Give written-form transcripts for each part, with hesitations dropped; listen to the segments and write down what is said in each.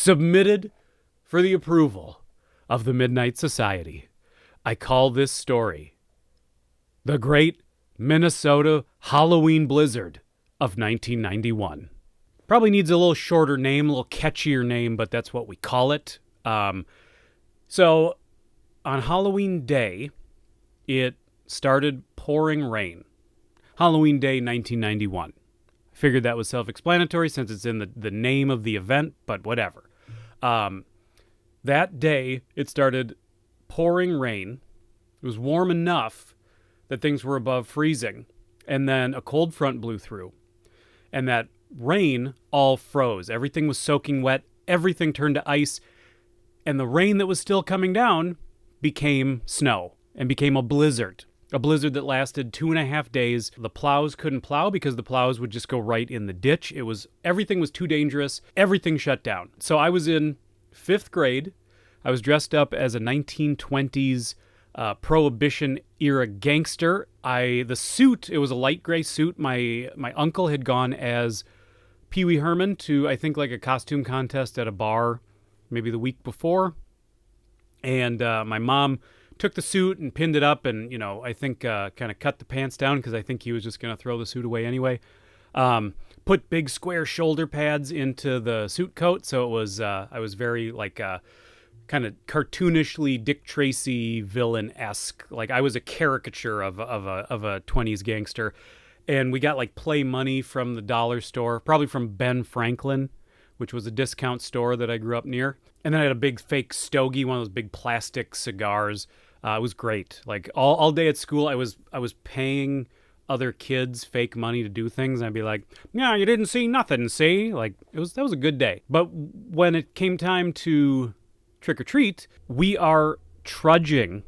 submitted for the approval of the Midnight Society. I call this story The Great Minnesota Halloween Blizzard of 1991. Probably needs a little shorter name, a little catchier name, but that's what we call it. So on Halloween Day, it started pouring rain. Halloween Day 1991. I figured that was self-explanatory since it's in the name of the event, but whatever. That day, it started pouring rain. It was warm enough that things were above freezing. And then a cold front blew through. And that rain all froze. Everything was soaking wet. Everything turned to ice. And the rain that was still coming down became snow and became a blizzard. A blizzard that lasted 2.5 days. The plows couldn't plow because the plows would just go right in the ditch. Everything was too dangerous. Everything shut down. So I was in 5th grade. I was dressed up as a 1920s Prohibition-era gangster. The suit, it was a light gray suit. My uncle had gone as Pee Wee Herman to, I think, like a costume contest at a bar maybe the week before. And my mom took the suit and pinned it up and, I think kind of cut the pants down because I think he was just going to throw the suit away anyway. Put big square shoulder pads into the suit coat. So it was, I was very like kind of cartoonishly Dick Tracy villain-esque. Like I was a caricature of a 20s gangster. And we got like play money from the dollar store, probably from Ben Franklin, which was a discount store that I grew up near. And then I had a big fake stogie, one of those big plastic cigars. It was great. Like all day at school, I was paying other kids fake money to do things. And I'd be like, yeah, you didn't see nothing, see? Like that was a good day. But when it came time to trick or treat, we are trudging,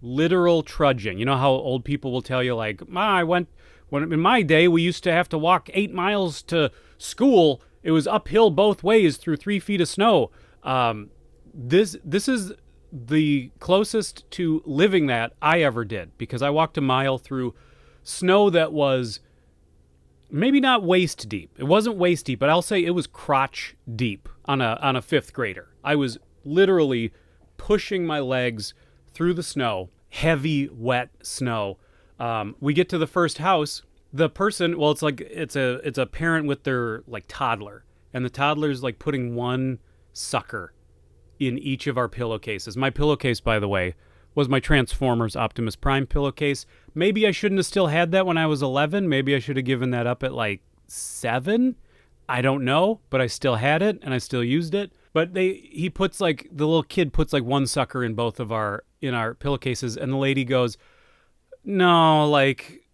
literal trudging. You know how old people will tell you like, in my day, we used to have to walk 8 miles to school. It was uphill both ways through 3 feet of snow. This is the closest to living that I ever did, because I walked a mile through snow that was maybe not waist deep. It wasn't waist deep, but I'll say it was crotch deep on a 5th grader. I was literally pushing my legs through the snow, heavy, wet snow. We get to the first house. The person, well, it's a parent with their like toddler, and the toddler's like putting one sucker in each of our pillowcases. My pillowcase, by the way, was my Transformers Optimus Prime pillowcase. Maybe I shouldn't have still had that when I was 11. Maybe I should have given that up at like 7. I don't know, but I still had it and I still used it. But the little kid puts like one sucker in both of our pillowcases, and the lady goes, no, like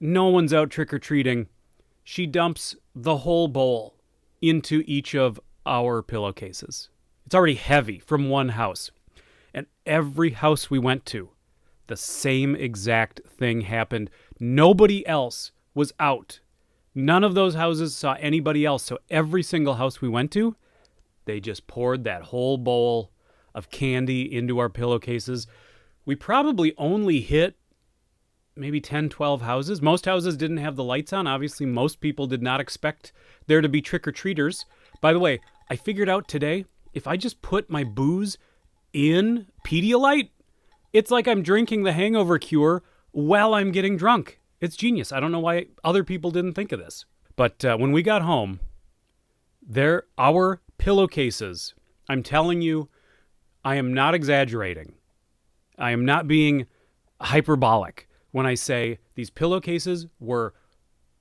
no one's out trick-or-treating. She dumps the whole bowl into each of our pillowcases. It's already heavy from one house. And every house we went to, the same exact thing happened. Nobody else was out. None of those houses saw anybody else. So every single house we went to, they just poured that whole bowl of candy into our pillowcases. We probably only hit maybe 10, 12 houses. Most houses didn't have the lights on. Obviously, most people did not expect there to be trick-or-treaters. By the way, I figured out today, if I just put my booze in Pedialyte, it's like I'm drinking the hangover cure while I'm getting drunk. It's genius. I don't know why other people didn't think of this. But when we got home, our pillowcases, I'm telling you, I am not exaggerating. I am not being hyperbolic when I say these pillowcases were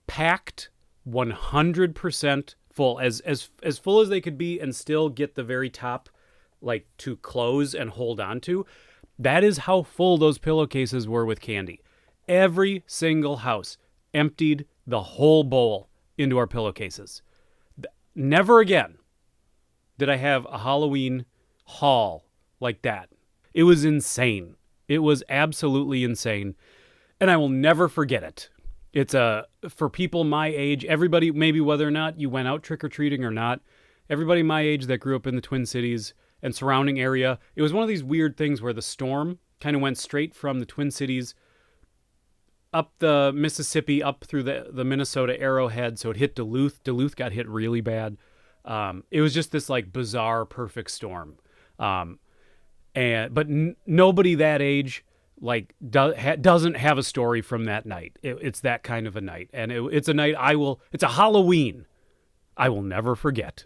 packed 100% full, as full as they could be, and still get the very top like to close and hold on to. That is how full those pillowcases were with candy. Every single house emptied the whole bowl into our pillowcases. Never again did I have a Halloween haul like that. It was insane. It was absolutely insane. And I will never forget it. It's for people my age, everybody, maybe whether or not you went out trick-or-treating or not, everybody my age that grew up in the Twin Cities and surrounding area, it was one of these weird things where the storm kind of went straight from the Twin Cities up the Mississippi, up through the Minnesota Arrowhead, so it hit Duluth. Duluth got hit really bad. It was just this like bizarre perfect storm. But nobody that age like doesn't have a story from that night. It's that kind of a night, and it's a night it's a Halloween I will never forget.